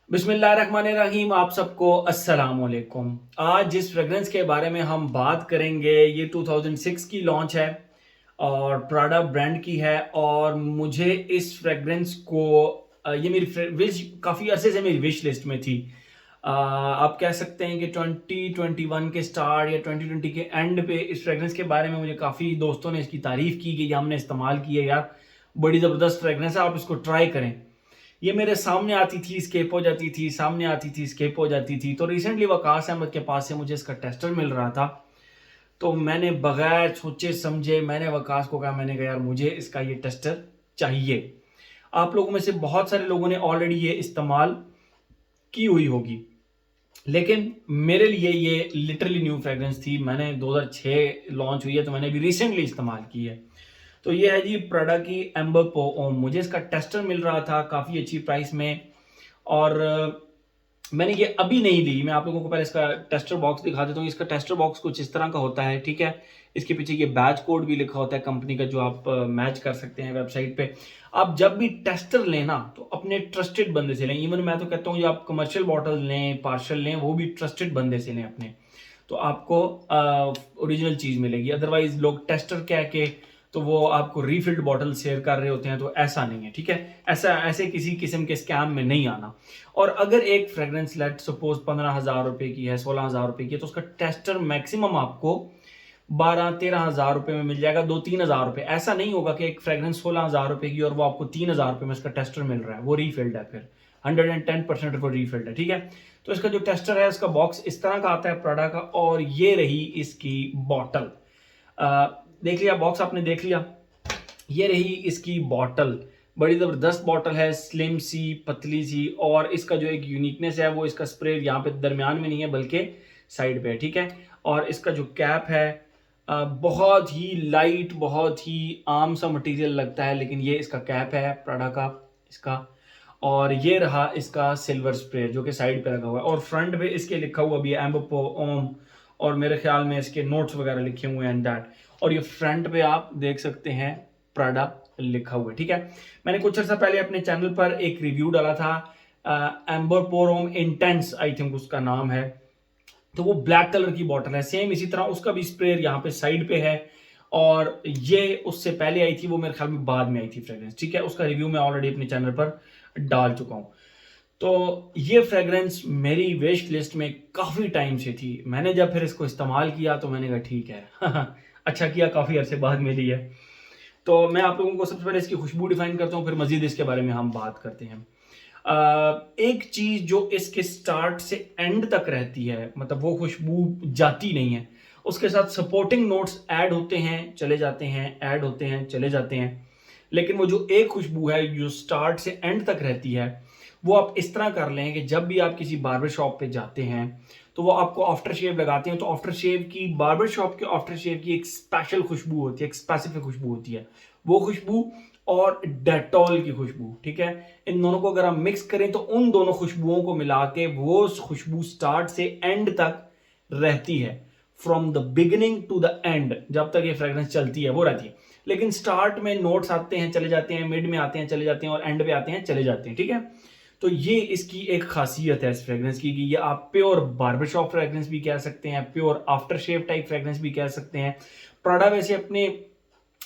बिस्मिल्लाहिर्रहमानिर्रहीम। आप सबको अस्सलाम वालेकुम। आज जिस फ्रेग्रेंस के बारे में हम बात करेंगे ये 2006 की लॉन्च है और प्राडा ब्रांड की है। और मुझे इस फ्रेग्रेंस को ये मेरी विश काफ़ी अरसे से मेरी विश लिस्ट में थी। आप कह सकते हैं कि 2021 के स्टार्ट या 2020 के एंड पे इस फ्रेग्रेंस के बारे में मुझे काफ़ी दोस्तों ने इसकी तारीफ़ की कि ये हमने इस्तेमाल की है यार, बड़ी ज़बरदस्त फ्रेग्रेंस है, आप इसको ट्राई करें। ये मेरे सामने आती थी, स्केप हो जाती थी, सामने आती थी, स्केप हो जाती थी। तो रिसेंटली वकास अहमद के पास से मुझे इसका टेस्टर मिल रहा था। तो मैंने बगैर सोचे समझे मैंने वकास को कहा, मैंने कहा यार मुझे इसका ये टेस्टर चाहिए। आप लोगों में से बहुत सारे लोगों ने ऑलरेडी ये इस्तेमाल की हुई होगी, लेकिन मेरे लिए ये लिटरली न्यू फ्रेग्रेंस थी। मैंने 2006 लॉन्च हुई है तो मैंने अभी रिसेंटली इस्तेमाल की है। तो ये है जी प्राडा की एम्बर पोम। मुझे इसका टेस्टर मिल रहा था काफ़ी अच्छी प्राइस में। और मैंने ये अभी नहीं ली। मैं आप लोगों को पहले इसका टेस्टर बॉक्स दिखा देता हूँ। इसका टेस्टर बॉक्स कुछ इस तरह का होता है, ठीक है। इसके पीछे ये बैच कोड भी लिखा होता है कंपनी का, जो आप मैच कर सकते हैं वेबसाइट पे। आप जब भी टेस्टर लेना तो अपने ट्रस्टेड बंदे से लें। इवन मैं तो कहता हूँ जो आप कमर्शियल बॉटल लें, पार्शल लें, वो भी ट्रस्टेड बंदे से लें अपने, तो आपको ओरिजिनल चीज़ मिलेगी। अदरवाइज लोग टेस्टर कह के तो वो आपको रीफिल्ड बॉटल शेयर कर रहे होते हैं, तो ऐसा नहीं है, ठीक है। ऐसे किसी किस्म के स्कैम में नहीं आना। और अगर एक फ्रेग्रेंस लेट सपोज 15,000 रुपए की है, 16,000 रुपए की है, तो उसका टेस्टर मैक्सिमम आपको 12-13 हज़ार रुपए में मिल जाएगा, 2-3 हज़ार रुपए। ऐसा नहीं होगा कि एक फ्रेग्रेंस 16,000 रुपए की और वो आपको 3,000 रुपए में इसका टेस्टर मिल रहा है, वो रीफिल्ड है। फिर 110% वो रीफिल्ड है, ठीक है। तो इसका जो टेस्टर है, इसका बॉक्स इस तरह का आता है प्राडा का। और ये रही इसकी बॉटल। देख लिया बॉक्स, आपने देख लिया। ये रही इसकी बॉटल। बड़ी ज़बरदस्त बॉटल है, स्लिम सी, पतली सी। और इसका जो एक यूनिकनेस है वो इसका स्प्रे यहाँ पे दरमियान में नहीं है बल्कि साइड पे है, ठीक है। और इसका जो कैप है बहुत ही लाइट, बहुत ही आम सा मटेरियल लगता है, लेकिन ये इसका कैप है प्राडा का इसका। और ये रहा इसका सिल्वर स्प्रे जो कि साइड पे लगा हुआ है। और फ्रंट पे इसके लिखा हुआ भी है एम्बो ओम। और मेरे ख्याल में इसके नोट्स वगैरह लिखे हुए हैं एंड दैट। और ये फ्रंट पे आप देख सकते हैं प्राडा लिखा हुआ है, ठीक है। मैंने कुछ अर्सा पहले अपने चैनल पर एक रिव्यू डाला था, एम्बर पोरोम इंटेंस आई थिंक उसका नाम है। तो वो ब्लैक कलर की बॉटल है, सेम इसी तरह उसका भी स्प्रे यहाँ पे साइड पे है। और ये उससे पहले आई थी, वो मेरे ख्याल में बाद में आई थी फ्रेग्रेंस, ठीक है। उसका रिव्यू मैं ऑलरेडी अपने चैनल पर डाल चुका हूँ। तो ये फ्रेग्रेंस मेरी विश लिस्ट में काफ़ी टाइम से थी। मैंने जब फिर इसको इस्तेमाल किया तो मैंने कहा ठीक है अच्छा किया, काफ़ी अरसे बाद मिली है। तो मैं आप लोगों को सबसे पहले इसकी खुशबू डिफाइन करता हूँ, फिर मजीद इसके बारे में हम बात करते हैं। एक चीज़ जो इसके स्टार्ट से एंड तक रहती है, मतलब वो खुशबू जाती नहीं है। उसके साथ सपोर्टिंग नोट्स ऐड होते हैं, चले जाते हैं, ऐड होते हैं, चले जाते हैं। लेकिन वो जो एक खुशबू है जो स्टार्ट से एंड तक रहती है, वो आप इस तरह कर लें कि जब भी आप किसी बार्बर शॉप पे जाते हैं तो वो आपको आफ्टर शेव लगाते हैं, तो आफ्टर शेव की, बार्बर शॉप के आफ्टर शेव की एक स्पेशल खुशबू होती है, एक स्पेसिफिक खुशबू होती है। वो खुशबू और डेटॉल की खुशबू, ठीक है। इन दोनों को अगर हम मिक्स करें तो उन दोनों खुशबुओं को मिला के वो खुशबू स्टार्ट से एंड तक रहती है। From the beginning to the end, जब तक ये फ्रेग्रेंस चलती है वो रहती है। लेकिन स्टार्ट में नोट्स आते हैं, चले जाते हैं, मिड में आते हैं, चले जाते हैं, और एंड पे आते हैं, चले जाते हैं, ठीक है। तो ये इसकी एक खासियत है इस फ्रेग्रेंस की कि ये आप प्योर बार्बरशॉप फ्रेग्रेंस भी कह सकते हैं, pure after shave type fragrance भी कह सकते हैं। प्राडा वैसे अपने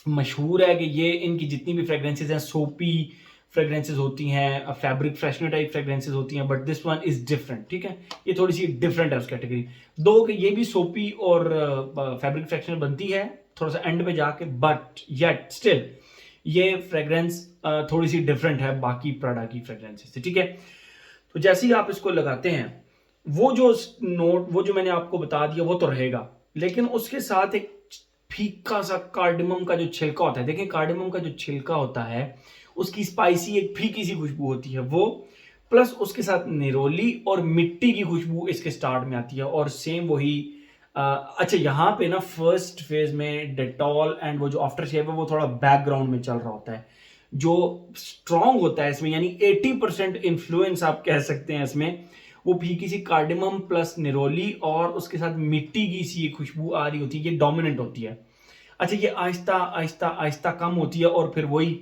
मशहूर है कि ये इनकी जितनी भी फ्रेग्रेंसेज हैं सोपी फ्रेग्रेंसेज होती हैं, फैब्रिक फ्रेशनर टाइप फ्रेग्रेंसेज होती हैं, but this one is different, ठीक है। ये थोड़ी सी डिफरेंट है उस कैटेगरी। दो कि ये भी सोपी और फैब्रिक फ्रेशनर बनती है थोड़ा सा एंड पे जाके, बट येट स्टिल ये फ्रेग्रेंस थोड़ी सी डिफरेंट है बाकी प्राडा की फ्रेग्रेंसेस से, ठीक है। तो जैसे ही आप इसको लगाते हैं, वो जो नोट, वो जो मैंने आपको बता दिया वो तो रहेगा, लेकिन उसके साथ एक फीका सा कार्डमम का जो छिलका होता है। देखें, कार्डमम का जो छिलका होता है उसकी स्पाइसी एक फीकी सी खुशबू होती है वो, प्लस उसके साथ निरोली और मिट्टी की खुशबू इसके स्टार्ट में आती है। और सेम वही अच्छा, यहाँ पे ना फर्स्ट फेज में डेटॉल एंड वो जो आफ्टर शेव है वो थोड़ा बैकग्राउंड में चल रहा होता है। जो स्ट्रॉन्ग होता है इसमें, यानी 80% इन्फ्लुएंस आप कह सकते हैं इसमें, वो फीकी सी कार्डिमम प्लस निरोली और उसके साथ मिट्टी की सी खुशबू आ रही होती है, ये डोमिनेंट होती है। अच्छा, ये आहिस्ता आहिस्ता आहिस्ता कम होती है और फिर वही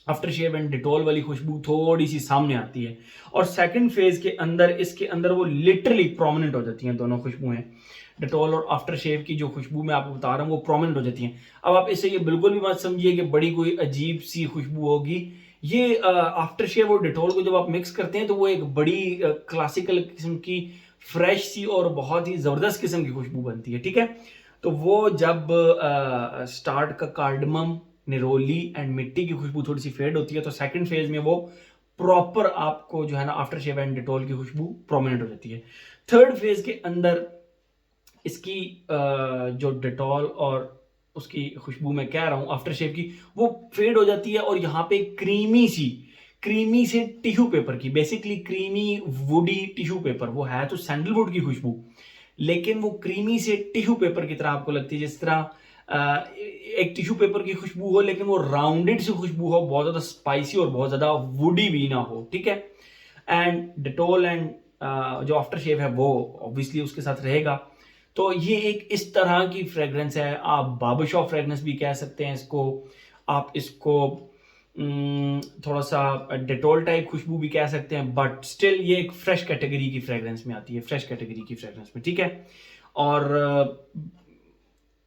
आफ्टर शेव एंड डिटॉल वाली खुशबू थोड़ी सी सामने आती है, और सेकंड फेज के अंदर इसके अंदर वो लिटरली प्रोमिनेंट हो जाती हैं दोनों खुशबुएं। डिटॉल और आफ्टर शेव की जो खुशबू मैं आपको बता रहा हूँ वो प्रोमिनेंट हो जाती हैं। अब आप इससे ये बिल्कुल भी मत समझिए कि बड़ी कोई अजीब सी खुशबू होगी। ये आफ्टर शेव और डिटॉल को जब आप मिक्स करते हैं तो वो एक बड़ी क्लासिकल किस्म की फ्रेश सी और बहुत ही ज़बरदस्त किस्म की खुशबू बनती है, ठीक है। तो वो जब स्टार्ट का कार्डमम, निरोली एंड मिट्टी की खुशबू थोड़ी सी फेड होती है, तो सेकंड फेज में वो प्रॉपर आपको जो है ना आफ्टर शेव एंड डिटॉल की खुशबू प्रोमिनेंट हो जाती है। थर्ड फेज के अंदर इसकी जो डिटॉल और उसकी खुशबू मैं कह रहा हूं आफ्टर शेव की, वो फेड हो जाती है, और यहाँ पे क्रीमी से टिश्यू पेपर की, basically creamy woody tissue paper, वो है तो सैंडलवुड की खुशबू, लेकिन वो क्रीमी से टिश्यू पेपर की तरह आपको लगती है, जिस तरह एक टिश्यू पेपर की खुशबू हो लेकिन वो राउंडेड सी खुशबू हो, बहुत ज्यादा स्पाइसी और बहुत ज्यादा वुडी भी ना हो, ठीक है। एंड डिटॉल एंड जो आफ्टर शेव है वो ऑब्वियसली उसके साथ रहेगा। तो ये एक इस तरह की फ्रेग्रेंस है, आप बार्बर शॉप फ्रेग्रेंस भी कह सकते हैं इसको, आप इसको थोड़ा सा डिटॉल टाइप खुशबू भी कह सकते हैं, बट स्टिल ये एक फ्रेश कैटेगरी की फ्रेग्रेंस में आती है, फ्रेश कैटेगरी की फ्रेग्रेंस में, ठीक है। और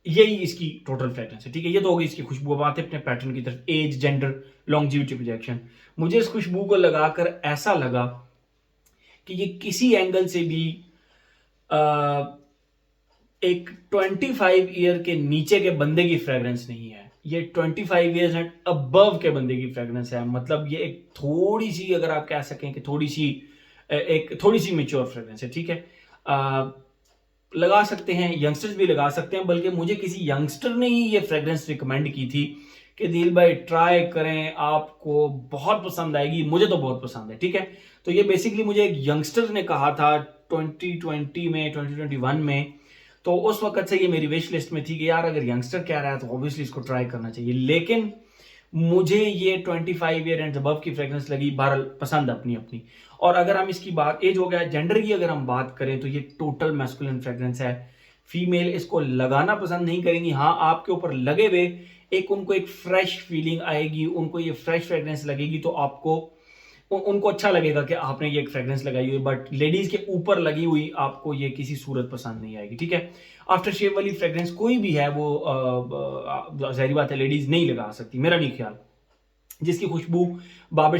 यही इसकी टोटल फ्रेग्रेंस है, ठीक है। ये तो होगी इसकी खुशबू। अब आते हैं अपने पैटर्न की तरफ, एज, जेंडर, लॉन्जिविटी, प्रोजेक्शन। मुझे इस खुशबू को लगाकर ऐसा लगा कि ये किसी एंगल से भी एक 25 ईयर के नीचे के बंदे की फ्रेग्रेंस नहीं है, ये 25 ईयर्स एंड अबव के बंदे की फ्रेग्रेंस है। मतलब ये एक थोड़ी सी, अगर आप कह सकें कि थोड़ी सी मेच्योर फ्रेग्रेंस है, ठीक है। लगा सकते हैं, यंगस्टर्स भी लगा सकते हैं, बल्कि मुझे किसी यंगस्टर ने ही ये फ्रेग्रेंस रिकमेंड की थी कि दिल भाई ट्राई करें, आपको बहुत पसंद आएगी, मुझे तो बहुत पसंद है, ठीक है। तो ये बेसिकली मुझे एक यंगस्टर ने कहा था 2020 में, 2021 में। तो उस वक्त से ये मेरी विश लिस्ट में थी कि यार अगर यंगस्टर कह रहा है तो ऑब्वियसली इसको ट्राई करना चाहिए, लेकिन मुझे ये 25 ईयर एंड अबव की फ्रेग्रेंस लगी, बहरहाल पसंद अपनी अपनी। और अगर हम इसकी बात, एज हो गया, जेंडर की अगर हम बात करें तो ये टोटल मैस्कुलिन फ्रेग्रेंस है। फीमेल इसको लगाना पसंद नहीं करेंगी, हाँ आपके ऊपर लगे हुए उनको एक फ्रेश फीलिंग आएगी, उनको ये फ्रेश फ्रेग्रेंस लगेगी, तो आपको उनको अच्छा लगेगा कि आपने ये एक फ्रेग्रेंस लगाई हुई, बट लेडीज के ऊपर लगी हुई आपको ये किसी सूरत पसंद नहीं आएगी, ठीक है। आफ्टर शेव वाली फ्रेग्रेंस कोई भी है वो जाहिर बात है लेडीज नहीं लगा सकती, मेरा नहीं ख्याल। जिसकी खुशबू बार्बर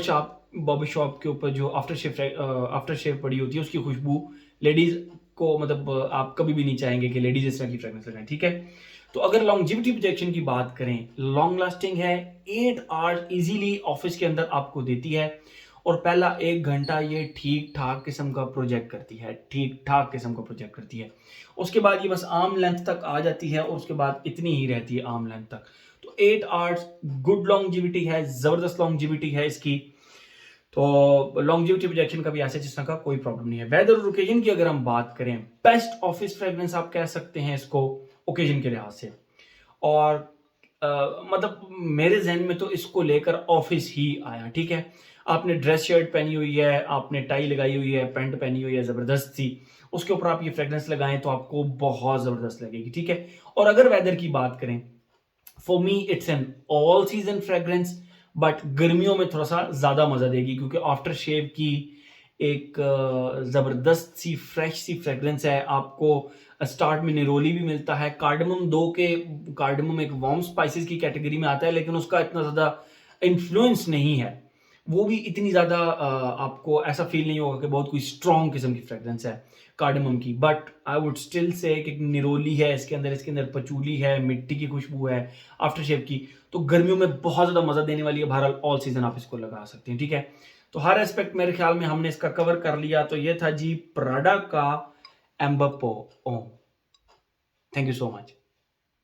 शॉप के ऊपर जो आफ्टर शेव पड़ी होती है, उसकी खुशबू लेडीज को, मतलब आप कभी भी नहीं चाहेंगे कि लेडीज इस तरह की फ्रेग्रेंस लगाएं, ठीक है। तो अगर लॉन्जिविटी प्रोजेक्शन की बात करें, लॉन्ग लास्टिंग है, 8 आवर्स इजीली ऑफिस के अंदर आपको देती है, और पहला 1 घंटा ये ठीक ठाक किस्म का प्रोजेक्ट करती है, ठीक ठाक किस्म का प्रोजेक्ट करती है। उसके बाद ये बस आर्म लेंथ तक आ जाती है, और उसके बाद इतनी ही रहती है आर्म लेंथ तक। तो 8 आवर्स गुड लॉन्जिविटी है, जबरदस्त लॉन्जिविटी है इसकी। तो लॉन्जिविटी प्रोजेक्शन का भी ऐसे जिस तरह का कोई प्रॉब्लम नहीं है। वेदर और ओकेजन की अगर हम बात करें, बेस्ट ऑफिस फ्रेग्रेंस आप कह सकते हैं इसको ओकेजन के लिहाज से। और मतलब मेरे जहन में तो इसको लेकर ऑफिस ही आया, ठीक है। आपने ड्रेस शर्ट पहनी हुई है, आपने टाई लगाई हुई है, पैंट पहनी हुई है जबरदस्त सी, उसके ऊपर आप ये फ्रेग्रेंस लगाएं तो आपको बहुत जबरदस्त लगेगी, ठीक है। और अगर वेदर की बात करें, for me it's an all season fragrance, but गर्मियों में थोड़ा सा ज्यादा मजा देगी, क्योंकि आफ्टर शेव की एक जबरदस्त सी फ्रेश सी फ्रेग्रेंस है। आपको स्टार्ट में निरोली भी मिलता है, कार्डमम एक वार्म स्पाइसेस की कैटेगरी में आता है, लेकिन उसका इतना ज्यादा इन्फ्लुएंस नहीं है, वो भी इतनी ज्यादा आपको ऐसा फील नहीं होगा कि बहुत कोई स्ट्रॉन्ग किस्म की फ्रेग्रेंस है कार्डमम की। But I would still say कि निरोली है इसके अंदर पचूली है, मिट्टी की खुशबू है आफ्टर शेव की, तो गर्मियों में बहुत ज्यादा मजा देने वाली है। बहरहाल ऑल सीजन आप इसको लगा सकते हैं, ठीक है। तो हर एस्पेक्ट मेरे ख्याल में हमने इसका कवर कर लिया। तो ये था जी प्राडा का एम्बर पर home. Thank you so much.